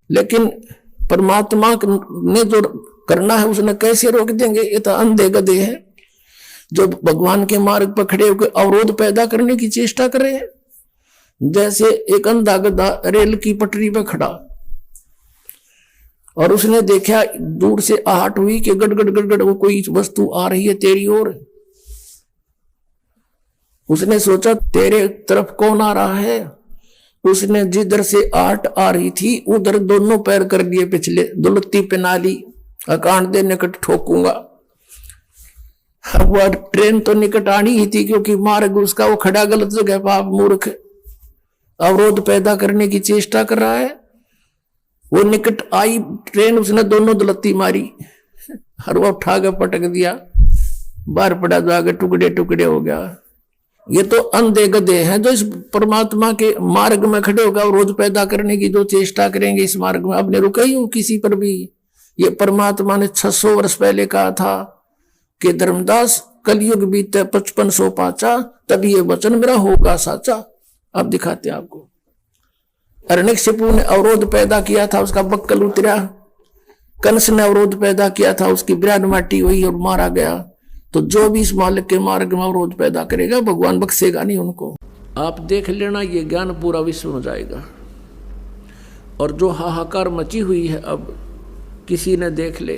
लेकिन परमात्मा ने जो करना है उसने कैसे रोक देंगे? ये तो अंधे गधे हैं जो भगवान के मार्ग पर खड़े होकर अवरोध पैदा करने की चेष्टा कर रहे हैं। जैसे एक अंधा गधा रेल की पटरी पर खड़ा और उसने देखा दूर से आहट हुई कि गड़गड़ गड़गड़ वो कोई वस्तु आ रही है तेरी ओर। उसने सोचा तेरे तरफ कौन आ रहा है। उसने जिधर से आहट आ रही थी उधर दोनों पैर कर लिए पिछले, दुलत्ती पहना ली, अकांड दे निकट ठोकूंगा। वह ट्रेन तो निकट आनी ही थी क्योंकि मार्ग उसका वो खड़ा गलत जगह, पाप मूर्ख अवरोध पैदा करने की चेष्टा कर रहा है। वो निकट आई ट्रेन, उसने दोनों दुलत्ती मारी और वो उठा के पटक दिया, बाहर पड़ा जाकर टुकड़े टुकड़े हो गया। ये तो अंधे गधे हैं जो इस परमात्मा के मार्ग में खड़े होकर अवरोध पैदा करने की जो चेष्टा करेंगे इस मार्ग में। अब ने रुका ही हो किसी पर भी। ये परमात्मा ने 600 वर्ष पहले कहा था कि धर्मदास कलयुग बीते 5500 पाचा, तब ये वचन मेरा होगा साचा। अब दिखाते आपको। हिरण्यकशिपु ने अवरोध पैदा किया था, उसका बक्कल उतरा। कंस ने अवरोध पैदा किया था, उसकी बिरान माटी हुई और मारा गया। तो जो भी इस मालिक के मार्ग में अवरोध पैदा करेगा भगवान बख्शेगा नहीं उनको। आप देख लेना, ये ज्ञान पूरा विश्व में जाएगा। और जो हाहाकार मची हुई है अब किसी ने देख ले,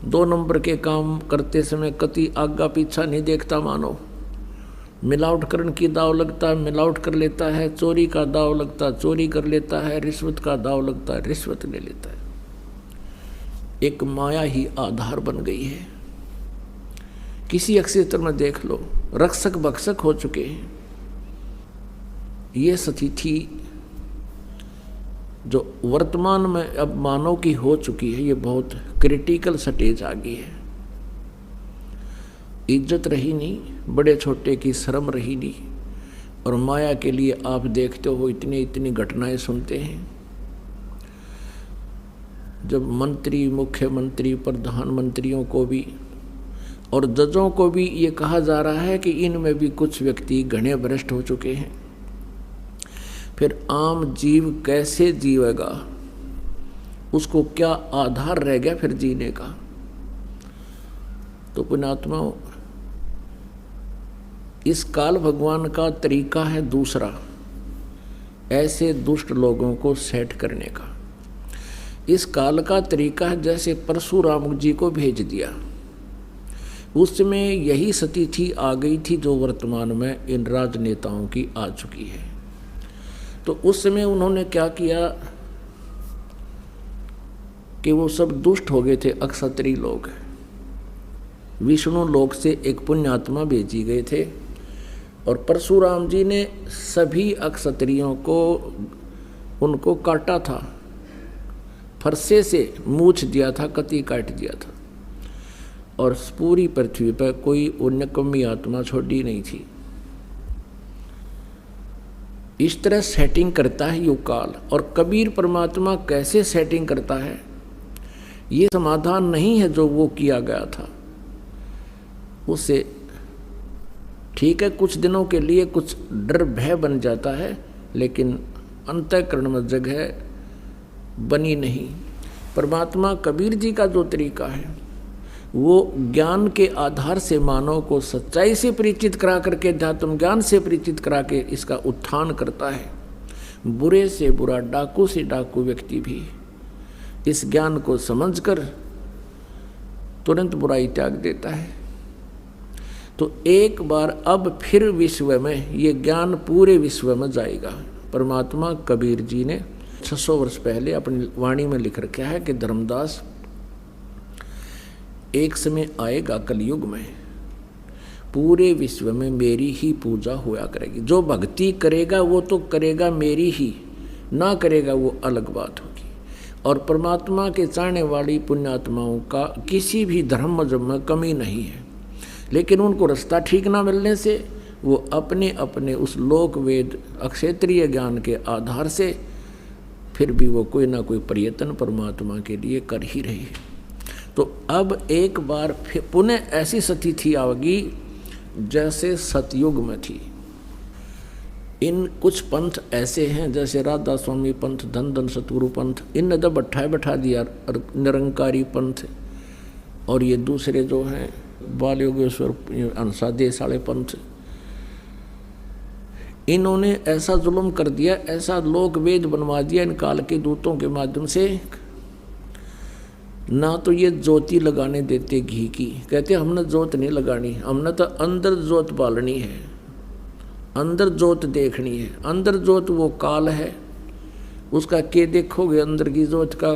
2 नंबर के काम करते समय कति आगा पीछा नहीं देखता मानो। मिलावट करने की दाव लगता है, मिलावट कर लेता है। चोरी का दाव लगता है, चोरी कर लेता है। रिश्वत का दाव लगता है, रिश्वत ले लेता है। एक माया ही आधार बन गई है। किसी क्षेत्र में देख लो, रक्षक भक्षक हो चुके हैं। ये स्थिति जो वर्तमान में अब मानव की हो चुकी है, ये बहुत क्रिटिकल स्टेज आ गई है। इज्जत रही नहीं, बड़े छोटे की शर्म रही नहीं। और माया के लिए आप देखते हो इतनी इतनी घटनाएं सुनते हैं। जब मंत्री, मुख्यमंत्री, प्रधानमंत्रियों को भी और जजों को भी ये कहा जा रहा है कि इनमें भी कुछ व्यक्ति घने भ्रष्ट हो चुके हैं, फिर आम जीव कैसे जीवेगा? उसको क्या आधार रह गया फिर जीने का? तो पुण्यात्मा, इस काल भगवान का तरीका है दूसरा, ऐसे दुष्ट लोगों को सेट करने का। इस काल का तरीका है जैसे परशुराम जी को भेज दिया, उसमें यही स्थिति आ गई थी जो वर्तमान में इन राजनेताओं की आ चुकी है। तो उस समय उन्होंने क्या किया कि वो सब दुष्ट हो गए थे। अक्षत्रिय लोग विष्णु लोक से एक पुण्यात्मा भेजी गए थे और परशुराम जी ने सभी अक्षत्रियों को उनको काटा था, फरसे से मूछ दिया था, कती काट दिया था। और पूरी पृथ्वी पर कोई उन्नकम्मी आत्मा छोड़ी नहीं थी। इस तरह सेटिंग करता है युग काल। और कबीर परमात्मा कैसे सेटिंग करता है, ये समाधान नहीं है जो वो किया गया था। उससे ठीक है, कुछ दिनों के लिए कुछ डर भय बन जाता है, लेकिन अंतःकरण में जगह बनी नहीं। परमात्मा कबीर जी का जो तरीका है वो ज्ञान के आधार से मानव को सच्चाई से परिचित करा करके, अध्यात्म ज्ञान से परिचित करा के इसका उत्थान करता है। बुरे से बुरा, डाकू से डाकू व्यक्ति भी इस ज्ञान को समझकर तुरंत बुराई त्याग देता है। तो एक बार अब फिर विश्व में ये ज्ञान पूरे विश्व में जाएगा। परमात्मा कबीर जी ने 600 वर्ष पहले अपनी वाणी में लिख रखा है कि धर्मदास, एक समय आएगा कलयुग में पूरे विश्व में मेरी ही पूजा हुआ करेगी। जो भक्ति करेगा वो तो करेगा मेरी ही, ना करेगा वो अलग बात होगी। और परमात्मा के चाहने वाली पुण्यात्माओं का किसी भी धर्म मजहब में कमी नहीं है, लेकिन उनको रास्ता ठीक ना मिलने से वो अपने अपने उस लोक वेद अक्षेत्रीय ज्ञान के आधार से फिर भी वो कोई ना कोई प्रयत्न परमात्मा के लिए कर ही रही है। तो अब एक बार फिर पुनः ऐसी स्थिति आएगी जैसे सतयुग में थी। इन कुछ पंथ ऐसे हैं जैसे राधा स्वामी पंथ, धन धन सतगुरु पंथ, इन जब बैठा दिया निरंकारी पंथ, और ये दूसरे जो हैं बाल योगेश्वर हंसा देश वाले पंथ, इन्होंने ऐसा जुल्म कर दिया, ऐसा लोक वेद बनवा दिया इन काल के दूतों के माध्यम से। ना तो ये ज्योति लगाने देते घी की, कहते हमने ज्योत नहीं लगानी, हमने तो अंदर ज्योत बालनी है, अंदर ज्योत देखनी है। अंदर ज्योत वो काल है, उसका के देखोगे अंदर की ज्योत का।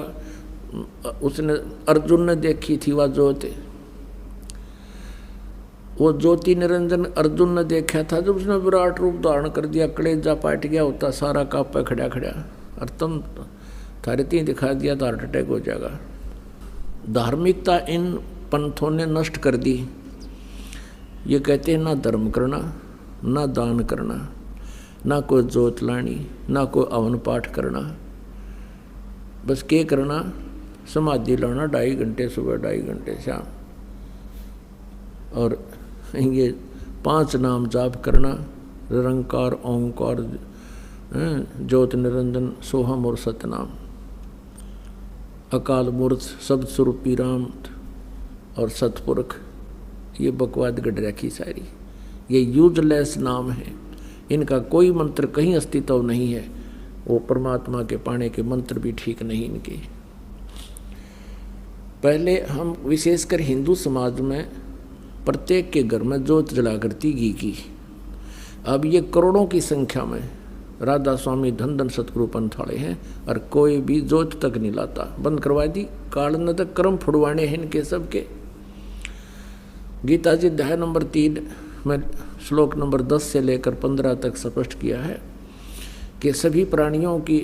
उसने अर्जुन ने देखी थी वह ज्योत, वो ज्योति निरंजन अर्जुन ने देखा था। जब उसने विराट रूप धारण कर दिया, कलेजा पाट गया होता, सारा कापा खड़ा खड़ा, और तुम थारे तीन दिखा दिया तो हार्ट अटैक हो जाएगा। धार्मिकता इन पंथों ने नष्ट कर दी। ये कहते हैं ना धर्म करना, ना दान करना, ना कोई जोत लानी, ना कोई हवन पाठ करना, बस क्या करना, समाधि लाना 2.5 घंटे सुबह 2.5 घंटे शाम, और ये 5 नाम जाप करना, निरंकार ओंकार ज्योत निरंजन सोहम और सतनाम, अकाल मूर्त शब्द स्वरूपी राम और सतपुरख। ये बकवाद गढ़ रखी सारी, ये यूजलेस नाम है, इनका कोई मंत्र कहीं अस्तित्व नहीं है। वो परमात्मा के पाने के मंत्र भी ठीक नहीं इनके। पहले हम विशेषकर हिंदू समाज में प्रत्येक के घर में जोत जला करती घी की। अब ये करोड़ों की संख्या में राधा स्वामी धन धन सतगुरु पंथ वाले हैं, और कोई भी जोत तक नहीं लाता, बंद करवा दी। काल न तक कर्म फुड़वाने हैं इनके सबके। गीता जी अध्याय नंबर 3 में श्लोक नंबर 10 से लेकर 15 तक स्पष्ट किया है कि सभी प्राणियों की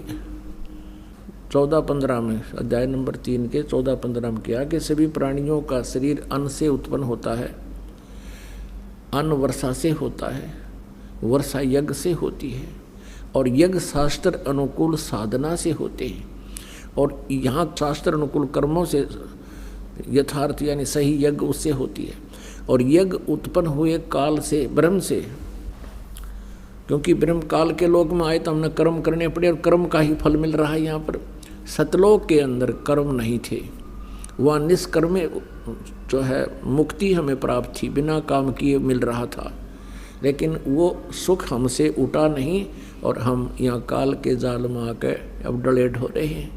14-15 में, अध्याय नंबर 3 के 14-15 में किया कि सभी प्राणियों का शरीर अन्न से उत्पन्न होता है, अन्न वर्षा से होता है, वर्षा यज्ञ से होती है, और यज्ञ शास्त्र अनुकूल साधना से होते हैं, और यहाँ शास्त्र अनुकूल कर्मों से यथार्थ यानी सही यज्ञ उससे होती है। और यज्ञ उत्पन्न हुए काल से, ब्रह्म से, क्योंकि ब्रह्म काल के लोक में आए तो हमने कर्म करने पड़े, और कर्म का ही फल मिल रहा है। यहाँ पर सतलोक के अंदर कर्म नहीं थे, वहाँ निष्कर्मे जो है मुक्ति हमें प्राप्त थी, बिना काम किए मिल रहा था, लेकिन वो सुख हमसे उठा नहीं, और हम यहाँ काल के जाल में आकर अब डलेट हो रहे हैं।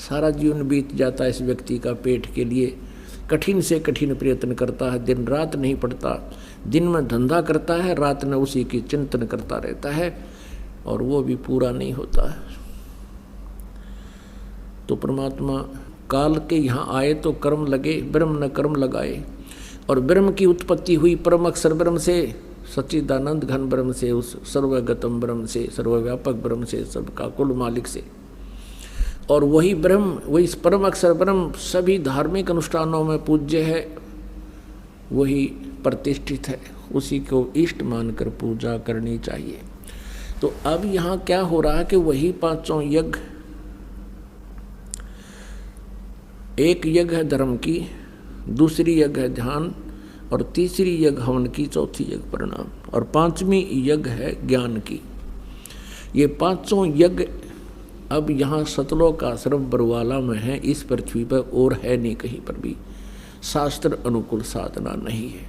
सारा जीवन बीत जाता है इस व्यक्ति का पेट के लिए, कठिन से कठिन प्रयत्न करता है, दिन रात नहीं पड़ता, दिन में धंधा करता है, रात में उसी की चिंतन करता रहता है, और वो भी पूरा नहीं होता है। तो परमात्मा काल के यहाँ आए तो कर्म लगे, ब्रह्म ने कर्म लगाए, और ब्रह्म की उत्पत्ति हुई परम अक्षर ब्रह्म से, सच्चिदानंद घन ब्रह्म से, उस सर्वगतम ब्रह्म से, सर्वव्यापक ब्रह्म से, सबका कुल मालिक से। और वही ब्रह्म, वही परम अक्षर ब्रह्म सभी धार्मिक अनुष्ठानों में पूज्य है, वही प्रतिष्ठित है, उसी को इष्ट मानकर पूजा करनी चाहिए। तो अब यहाँ क्या हो रहा है कि वही 5 यज्ञ, एक यज्ञ है धर्म की, दूसरी यज्ञ है ध्यान, और तीसरी यज्ञ हवन की, चौथी यज्ञ प्रणाम, और 5वीं यज्ञ है ज्ञान की। ये 5 यज्ञ अब यहाँ सतलोक आश्रम बरवाला में है, इस पृथ्वी पर और है नहीं कहीं पर भी। शास्त्र अनुकूल साधना नहीं है।